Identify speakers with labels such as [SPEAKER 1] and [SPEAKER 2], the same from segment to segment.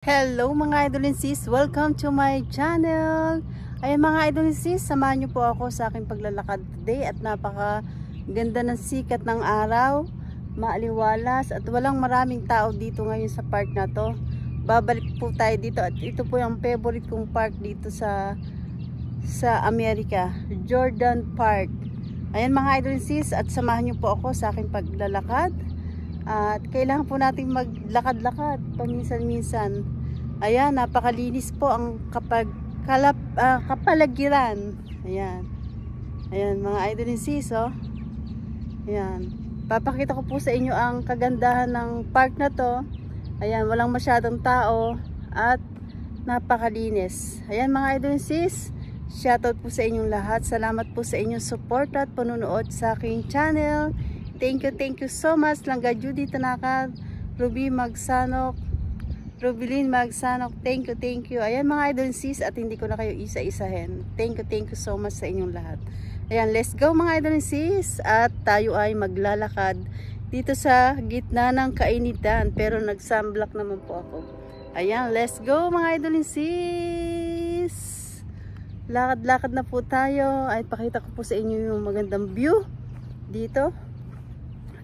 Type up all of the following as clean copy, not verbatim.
[SPEAKER 1] Hello mga idol and sis, welcome to my channel. Ayan mga idol and sis, samahan niyo po ako sa aking paglalakad today at napaka ganda ng sikat ng araw, maaliwalas at walang maraming tao dito ngayon sa park na to. Babalik po tayo dito at ito po yung favorite kong park dito sa Amerika, Jordan Park. Ayan mga idol and sis, at samahan niyo po ako sa aking paglalakad. At kailangan po natin maglakad-lakad paminsan-minsan. Ayan, napakalinis po ang kapaligiran. Ayan. Ayan mga idol and sis, oh. Ayan. Papakita ko po sa inyo ang kagandahan ng park na to. Ayan, walang masyadong tao at napakalinis. Ayan mga idol and sis, shoutout po sa inyong lahat. Salamat po sa inyong support at panunood sa aking channel. Thank you so much. Langga Judy Tanaka, Ruby Magsanok, Rubilin Magsanok. Thank you. Ayan mga idol sis, at hindi ko na kayo isa-isahin. Thank you so much sa inyong lahat. Ayan, let's go mga idol sis. At tayo ay maglalakad dito sa gitna ng kainitan. Pero nag-sunblock naman po ako. Ayan, let's go mga idol sis. Lakad-lakad na po tayo. Ay, pakita ko po sa inyo yung magandang view dito.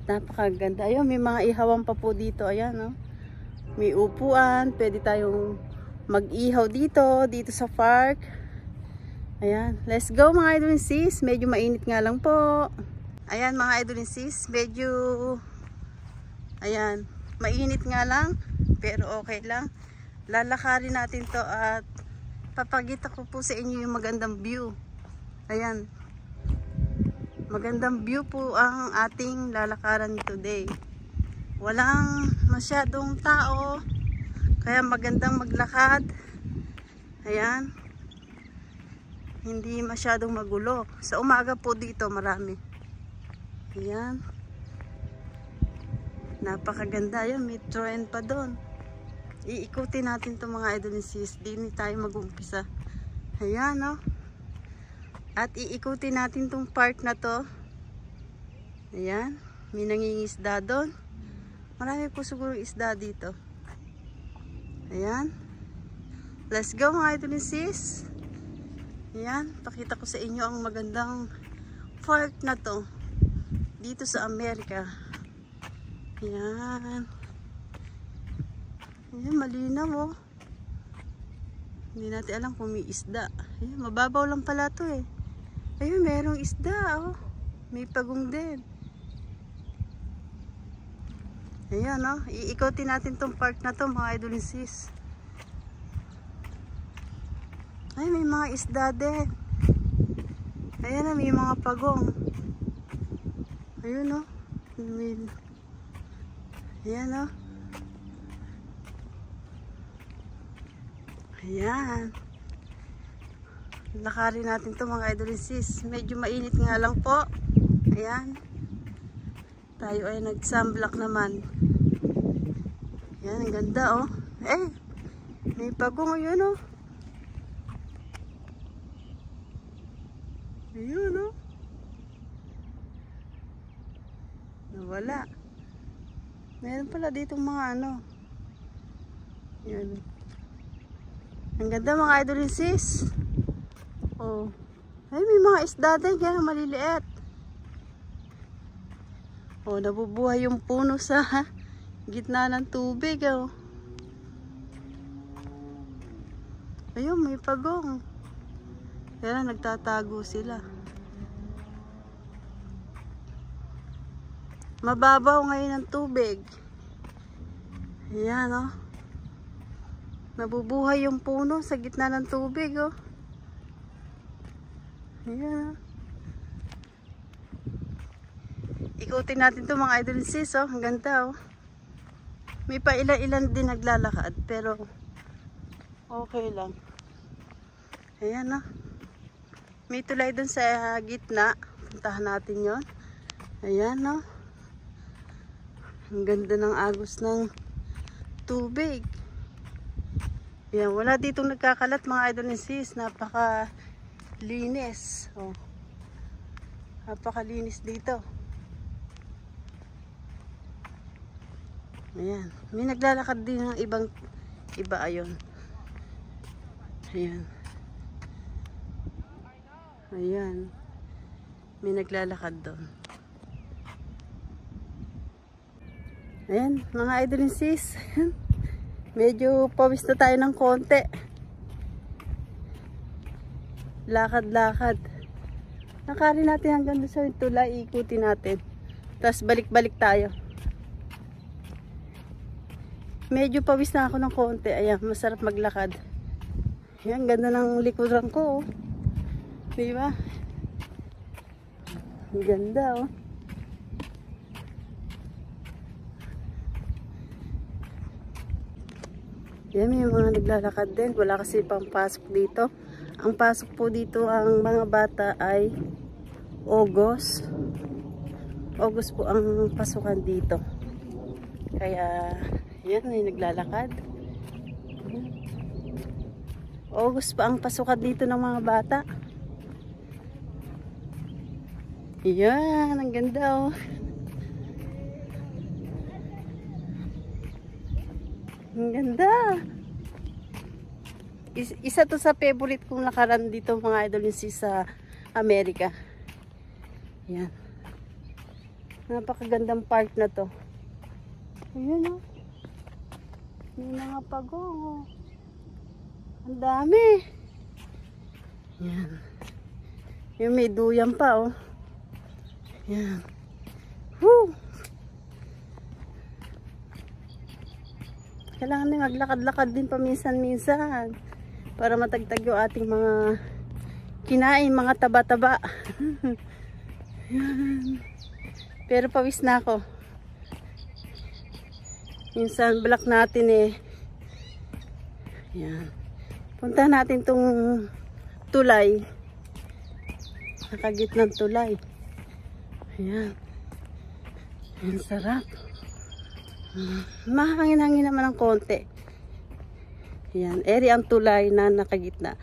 [SPEAKER 1] Napakaganda. Ayun, may mga ihawan pa po dito. Ayan, no? May upuan. Pwede tayong mag-ihaw dito sa park. Ayan. Let's go mga idol and sis. Medyo mainit nga lang po. Ayan mga idol and sis. Medyo ayan. Mainit nga lang. Pero okay lang. Lalakarin natin to at papakita ko po sa inyo yung magandang view. Ayan. Magandang view po ang ating lalakaran today. Walang masyadong tao, kaya magandang maglakad. Ayan. Hindi masyadong magulo. Sa umaga po dito marami. Ayan. Napakaganda. Ayan, may train pa doon. Iikutin natin to mga idol and sis. Di tayo mag-umpisa. Ayan, no? At iikutin natin tong park na to. Ayan. May nangingisda doon. Marami po siguro isda dito. Ayan. Let's go mga idol and sis. Ayan. Pakita ko sa inyo ang magandang park na to. Dito sa Amerika. Ayan. Ayan. Malinaw, oh. Hindi natin alam kung may isda. Ayan. Mababaw lang pala to eh. Ayun, merong isda, oh. May pagong din. Ayan, oh. Iikotin natin tong park na to, mga idol and sis. Ay, may mga isda din. Ayan, may mga pagong. Ayun, oh. Ayan, oh. Ayan. Lakarin natin to mga idol and sis. Medyo mainit nga lang po. Ayan. Tayo ay nag-sunblock naman. Ayan, ang ganda, oh. Eh, may pagong yun, oh. Ayun, oh. Nawala. Meron pala ditong mga ano. Ayan. Ang ganda mga idol and sis. Oh. Ay, may mga isda din, kaya maliliit. Oh, nabubuhay yung puno sa gitna ng tubig, oh. Ayun, may pagong. Kaya nagtatago sila. Mababaw ngayon ang tubig. Ayan, oh. Nabubuhay yung puno sa gitna ng tubig, oh. Ayan. Ikutin natin to mga idol sis, oh. Ang ganda, oh. May pa ilan-ilan din naglalakad, pero okay lang. Ayan, oh. May tulay dun sa gitna. Puntahan natin yon. Ayan, oh. Ang ganda ng agos ng tubig. Ayan, wala ditong nagkakalat mga idol sis. Napaka linis. Oh. Napakalinis dito. Ayan. May naglalakad din ng ibang iba ayun. Ayan. Ayan. May naglalakad doon. Ayan, mga idol and sis. Medyo pawis na tayo ng konti. Lakad-lakad. Nakari natin hanggang doon sa tulay. Ikutin natin. Tapos balik-balik tayo. Medyo pawis na ako ng konti. Ayan, masarap maglakad. Ayan, ganda ng likuran ko. Oh. Diba? Ang ganda oh. Yan, may mga naglalakad din. Wala kasi pang pasok dito. Ang pasok po dito ang mga bata ay August. August po ang pasukan dito. Kaya, yan, may naglalakad. August pa ang pasukan dito ng mga bata. Yan, ang ganda oh. Ang ganda. Isa to sa favorite kong lakaran dito mga idol sa Amerika. Yan. Napakagandang park na to. Ayan oh. May mga pagong. Ang dami. Yan. Yung may duyan pa oh. Yan. Woo! Kailangan din maglakad-lakad din paminsan-minsan para matagtag yung ating mga kinain, mga taba-taba. Pero pawis na ako. Yung sunblock natin eh. Yan. Punta natin tong tulay. Nakagitnang tulay. Ayan. Ayan, sarap. Mahangin-hangin naman ng konti. Ayan, eri ang tulay na nakagitna.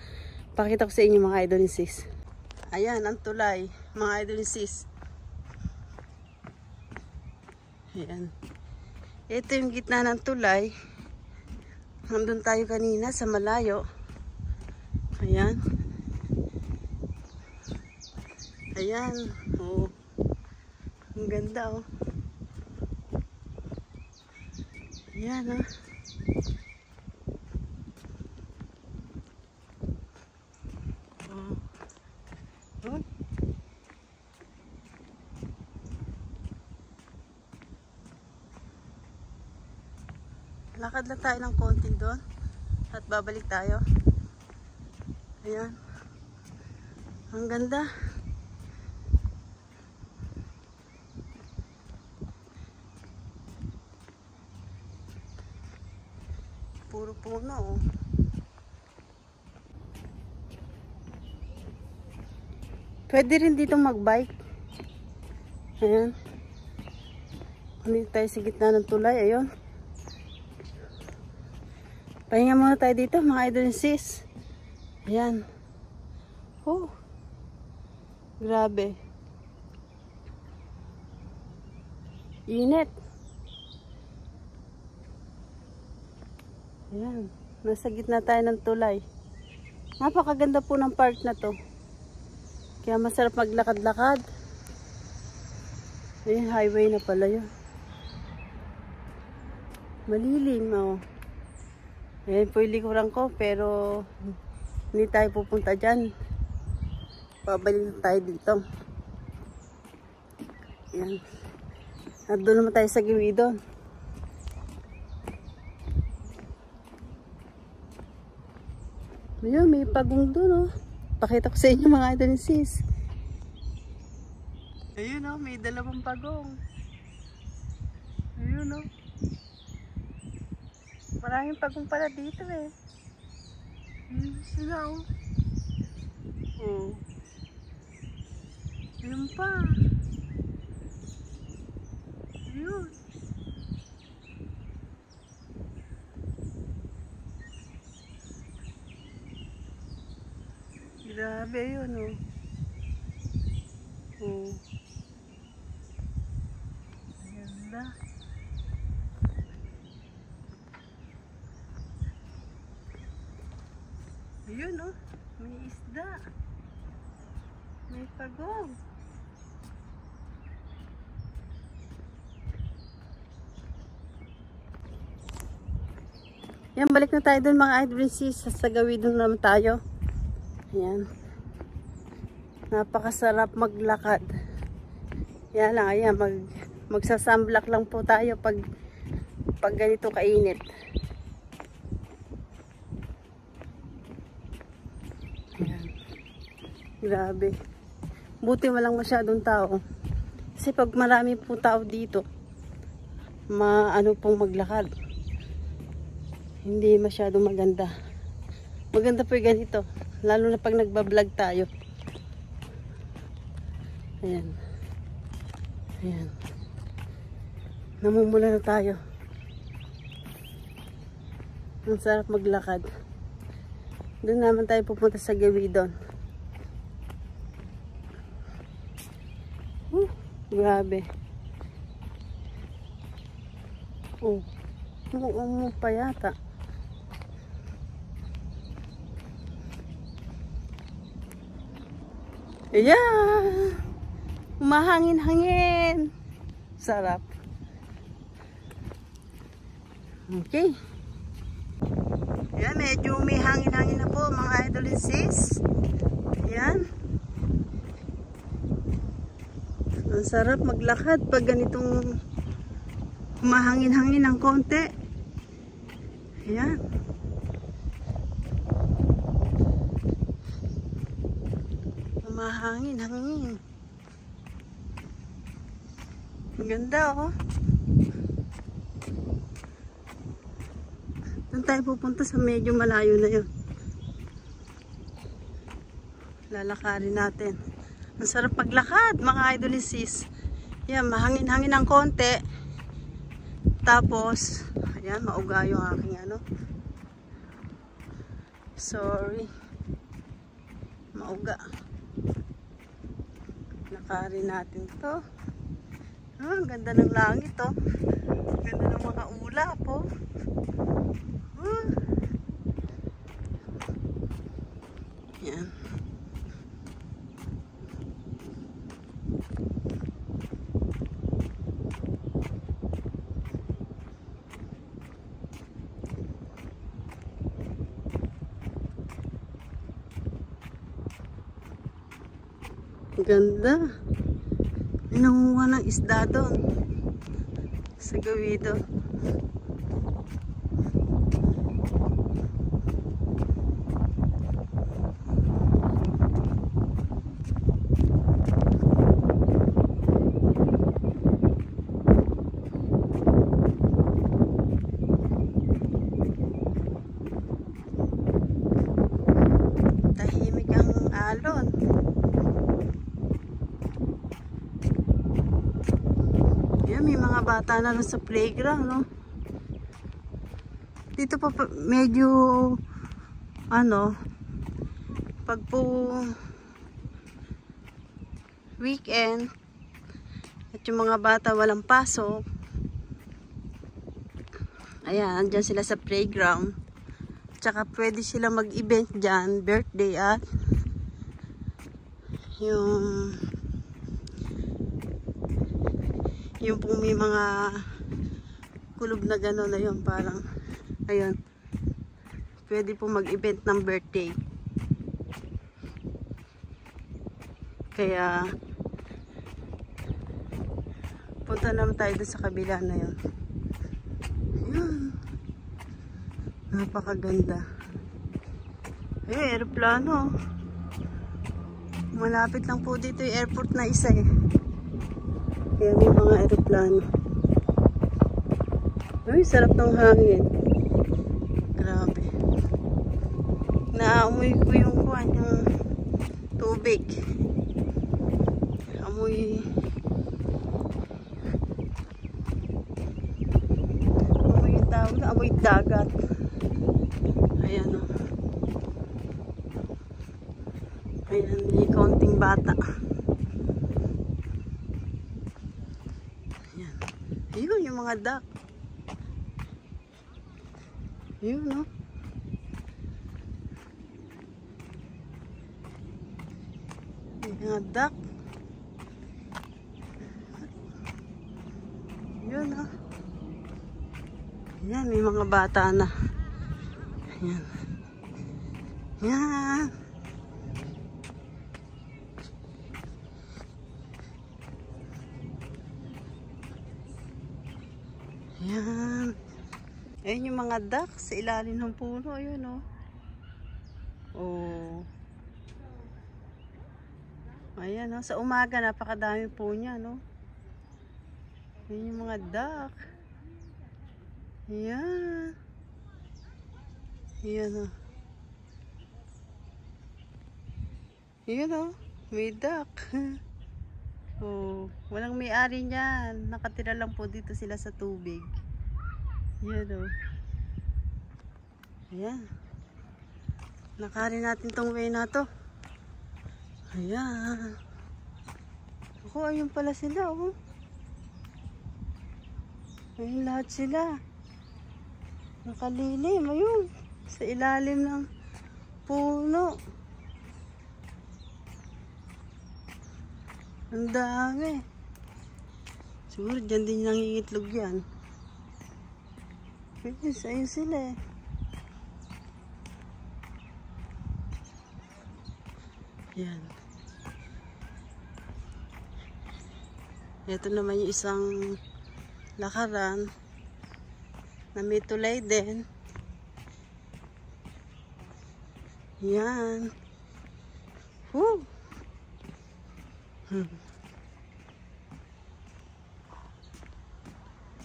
[SPEAKER 1] Pakita ko sa inyo mga idol and sis. Ayan, ang tulay, mga idol and sis. Ayan. Ito yung gitna ng tulay. Nandun tayo kanina sa malayo. Ayan. Ayan. Oh. Ang ganda oh. Ayan oh. Oh. Lakad lang tayo ng konti doon at babalik tayo. Ayan. Ang ganda. Puro puno oh. Pwede rin dito magbike. Ayan. Dito tayo sa gitna ng tulay. Ayun. Pahinga muna tayo dito mga idol and sis. Ayan. Oh. Grabe. Init. Ayan. Nasa gitna tayo ng tulay. Napakaganda po ng park na to. Kaya masarap maglakad-lakad. Ayan, highway na pala yun. Malilim oh. Ayan po yung likuran ko, pero hindi tayo pupunta dyan. Pabalik tayo dito. Ayan. At doon naman tayo sa gilid. Ayan, may pagong doon oh. Pakita ko sa inyo mga idol and sis. Ayun oh, may dalawang pagong. Ayun oh. Maraming pagong pala dito eh. Ayun sila oh. Oh. Ayun pa. Ayun. Grabe yun oh. Oh. Ganda. Ayun oh, may isda. May pagong. Yan, balik na tayo dun mga idol sis. Sa gawin dun naman tayo. Ayan. Napakasarap maglakad. Yan lang, ayan. Magsasamblak lang po tayo pag ganito kainit. Ayan. Grabe. Buti walang masyadong tao. Kasi pag marami po tao dito, maano pong maglakad. Hindi masyadong maganda. Maganda po yung ganito. Lalo na pag nagbablog tayo. Ayan. Ayan. Namumula na tayo. Ang sarap maglakad. Doon naman tayo pupunta sa Gawidon. Grabe. Umuumo pa yata. Ayan! Umahangin-hangin. Sarap. Okay. Ayan, medyo may hangin-hangin na po mga idol and sis. Ayan. Ang sarap maglakad pag ganitong umahangin-hangin ng konti. Ayan. Umahangin-hangin. Ang ganda oh. Doon tayo pupunta sa medyo malayo na yun. Lalakarin natin. Ang sarap paglakad mga idol and sis. Ayan, mahangin-hangin ng konti. Tapos, ayan, mauga yung aking ano. Sorry. Mauga. Lakarin natin to. Ang ganda ng langit oh. Ganda ng mga ulap oh. Yan. Ganda. May nanguha ng isda doon sa Gawidon. Tahimik ang alon. Yan, may mga bata na lang sa playground, no? Dito pa medyo ano, pag po weekend at yung mga bata walang pasok, ayan, andyan sila sa playground. Tsaka pwede sila mag-event dyan, birthday at yung pong may mga kulob na gano'n na yun, parang ayun, pwede po mag-event ng birthday. Kaya punta naman tayo doon sa kabila na yun. Ayun, napakaganda. Aeroplano. Malapit lang po dito yung airport na isa eh. Kaya may mga aeroplano. Ay, sarap ng hangin. Grabe. Naamoy ko yung tubig. Amoy yung tawag, amoy dagat. Ayan o. Ayan, may konting bata. Ayan. Ayun, yung mga duck. Ayun, no? Mga duck. Yun oh. Yan, may mga bata na. Yan. Yan. Yan. Ayun yung mga duck sa ilalim ng puno. Ayun oh. Oh. Ayan oh. Sa umaga napakadami po niya no. Ayun yung mga duck. Ayan. Ayan o. Ayan o. May duck. Oh, walang may-ari niyan. Nakatira lang po dito sila sa tubig. Ayan o. Ayan. Lakarin natin tong way na to. Ayan. Ako, ayun pala sila oh. Ayun lahat sila. Nakalilim, ayun. Sa ilalim ng puno. Ang dami. Siguro dyan din nangingitlog yan. Ayun sila eh. Yan. Ito naman yung isang lakaran na may tulay din. Yan. Woo!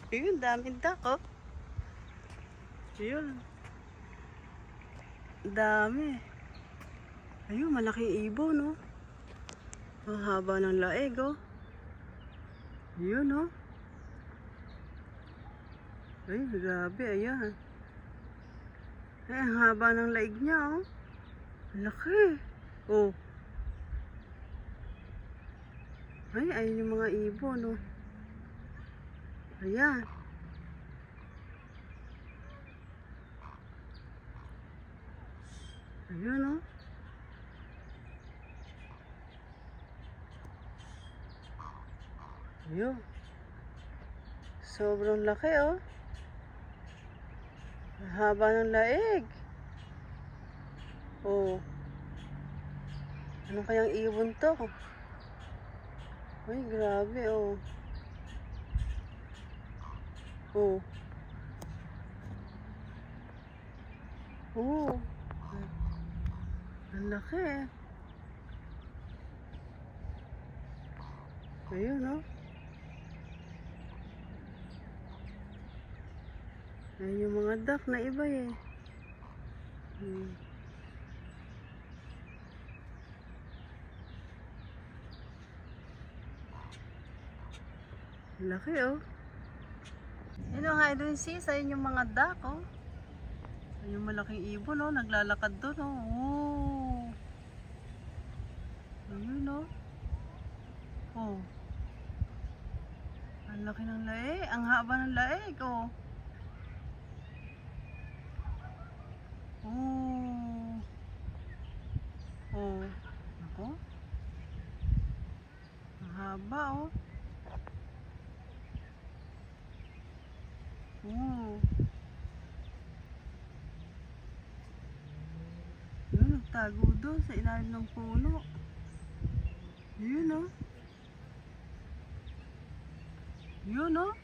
[SPEAKER 1] Ayun, daming duck oh. Ayun. Dami. Ayun, malaking ibon no. Ang haba ng laeg oh. Ayun oh. Ay, grabe, ayan. Ay, ang haba ng laig niya, oh. Laki. Oh. Ay, ayun yung mga ibon, oh. Ayan. Ayun, oh. Ayun. Sobrang laki, oh. Haba ng laig. Oh. Ano kayang ibon to? Ay, grabe, oh. Oh. Oh. Ang laki, eh. Ayun, oh. Ayun yung mga duck na iba eh. Laki oh. Ayun nga doon sis, ayun yung mga duck oh. Ayun yung malaking ibon oh, naglalakad doon oh. Oh. Ayun oh. Oh. Ang laki ng laig, ang haba ng laig oh. Oh. Oh. Ako. Ang haba oh. Oh. Yun, nagtago doon sa ilalim ng puno. Yun oh. Yun oh.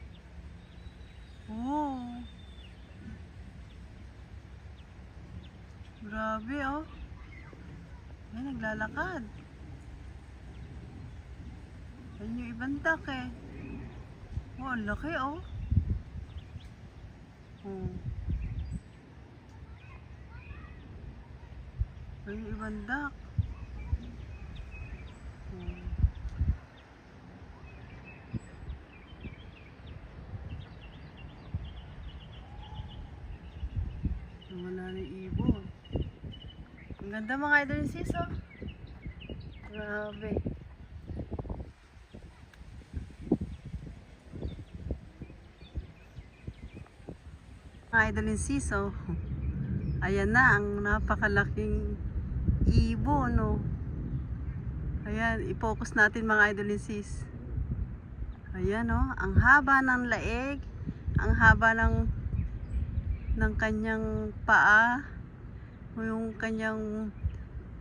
[SPEAKER 1] Oh. Grabe oh. Ay, naglalakad. Ayun yung ibang duck eh. Oh, ang laki oh. Oh. Ayun yung ibang duck. Oh. Wala na yung ibon. Ang ganda mga idol sis oh. Grabe. Mga idol sis oh. Ayan na ang napakalaking ibon oh. Ayan, i-focus natin mga idol and sis. Ayan oh, ang haba ng laig, ang haba ng kanyang paa, yung kanyang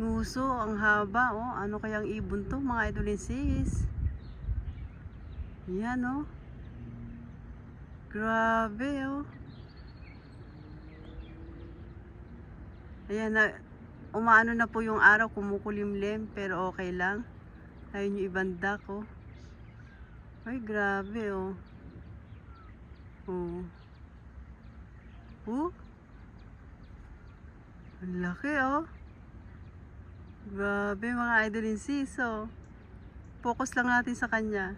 [SPEAKER 1] nguso, ang haba oh. Ano kayang ibon to mga idol and sis? Ayan oh. Grabe oh. Ayan na, umaano na po yung araw, kumukulimlim, pero okay lang. Ayun yung ibang duck oh. Ay, grabe oh. Oh. Oh. Ang laki oh. Grabe mga idol and sis oh. Focus lang natin sa kanya.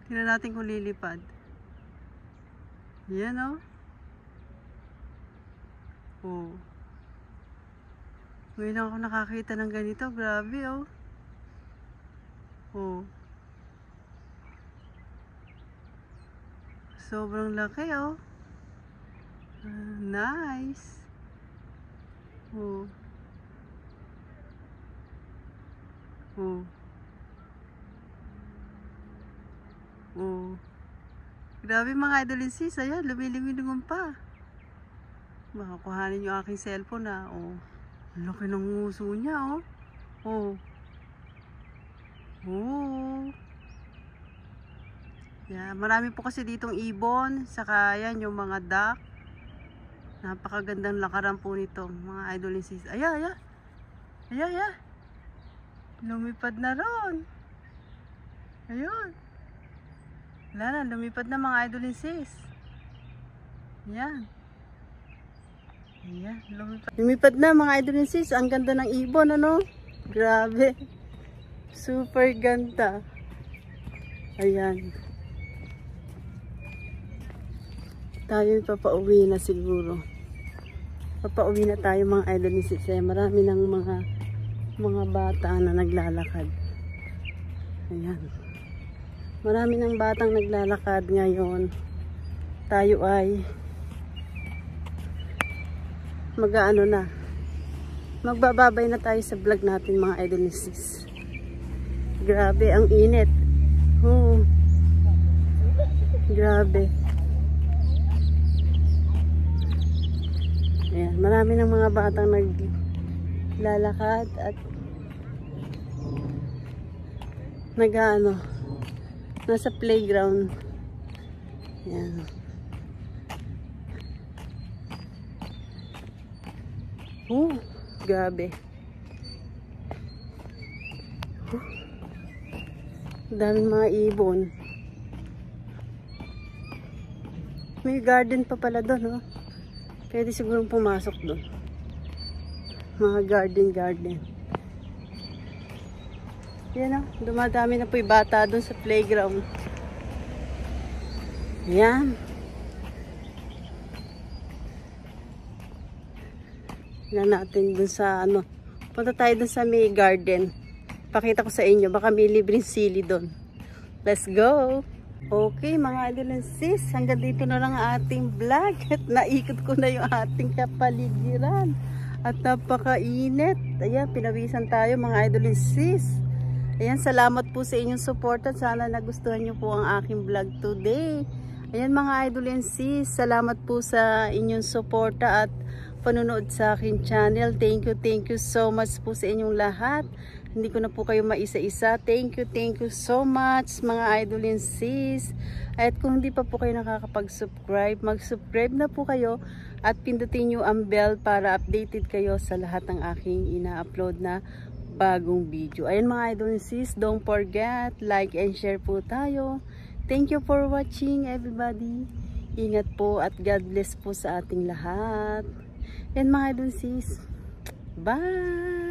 [SPEAKER 1] Tingnan natin kung lilipad. Yan oh. Oh. Ngayon ako nakakita ng ganito. Grabe oh. Oh. Sobrang laki oh. Nice. Oh. Oh. Oh. Grabe mga idol and sis. Ayan, lumilingin pa. Baka kuhanin yung aking cellphone na. Oh. Ang laki ng nguso niya oh. Oh. Oh. Yeah, marami po kasi ditong ibon, saka yan yung mga duck. Napakagandang lakaran po nito, mga idol and sis. Aya. Lumipad na ron. Ayun. Wala na, lumipad na mga idol and sis. Yan. Ayan, lumipad na mga idol and sis. Ang ganda ng ibon, ano? Grabe. Super ganda. Ayan. Tayo papauwi na siguro. Papauwi na tayo mga idol and sis. Marami ng mga bata na naglalakad. Ayan. Marami ng batang naglalakad ngayon. Tayo ay mag-aano na. Magbababay na tayo sa vlog natin mga idol and sis. Grabe ang init. Oh. Grabe. Ayan, marami ng mga batang naglalakad at nag-ano, nasa playground. Ayan. Oh, grabe. Daming mga ibon. May garden pa pala doon, oh. Pwede sigurong pumasok doon. Mga garden. Yan o, dumadami na po yung bata doon sa playground. Yan. Yan natin doon sa ano. Punta tayo doon sa may garden. Pakita ko sa inyo, baka may libreng sili doon. Let's go! Okay mga idol and sis, hanggang dito na lang ang ating vlog at naikot ko na yung ating kapaligiran at napakainit. Ayan, pinawisan tayo mga idol and sis. Ayan, salamat po sa inyong support at sana nagustuhan nyo po ang aking vlog today. Ayan mga idol and sis, salamat po sa inyong suporta at panonood sa aking channel. Thank you so much po sa inyong lahat. Hindi ko na po kayo maisa-isa. Thank you so much mga idol and sis. At kung hindi pa po kayo nakakapag-subscribe, mag-subscribe na po kayo at pindutin nyo ang bell para updated kayo sa lahat ng aking ina-upload na bagong video. Ayun mga idol and sis, don't forget, like and share po tayo. Thank you for watching everybody. Ingat po at God bless po sa ating lahat. Yan mga idol and sis. Bye!